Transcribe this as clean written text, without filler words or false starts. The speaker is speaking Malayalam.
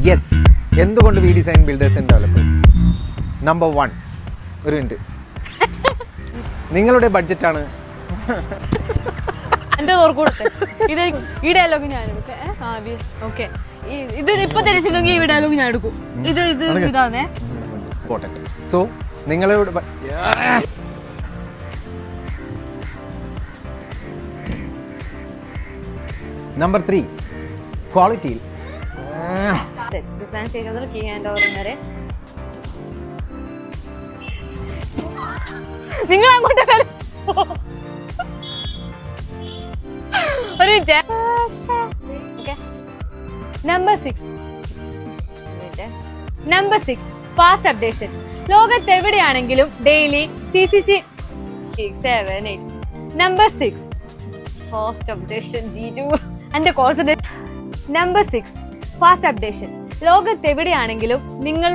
യെസ്, എന്തുകൊണ്ട് V design builders and developers? Number 1, ഒരു മിനിറ്റ്, നിങ്ങളുടെ ബഡ്ജറ്റാണ്. എന്റെ ഓർക്കൂടത്തെ ഈ ഡയലോഗ് ഞാൻ എടുക്കാം. ഓക്കെ, ഇത് ഇപ്പൊ തിരിച്ചില്ലെങ്കിൽ ഈ ഡയലോഗ് ഞാൻ എടുക്കും. ഇതാണേ. സോ നിങ്ങളുടെ നമ്പർ 3, ക്വാളിറ്റിയിൽ ഡിസൈൻ ചെയ്യുന്നത് കീ ഹാൻഡ് ഓവർ. നിങ്ങൾ അങ്ങോട്ട് ഒരു നമ്പർ 6 ഫാസ്റ്റ് അപ്ഡേഷൻ. ലോകത്ത് എവിടെയാണെങ്കിലും daily CCC 7 8. Number 6 fast updation. Jiju എന്റെ കോൺസെൻട്രേഷൻ. Number 6 fast updation. ലോകത്ത് എവിടെയാണെങ്കിലും നിങ്ങൾ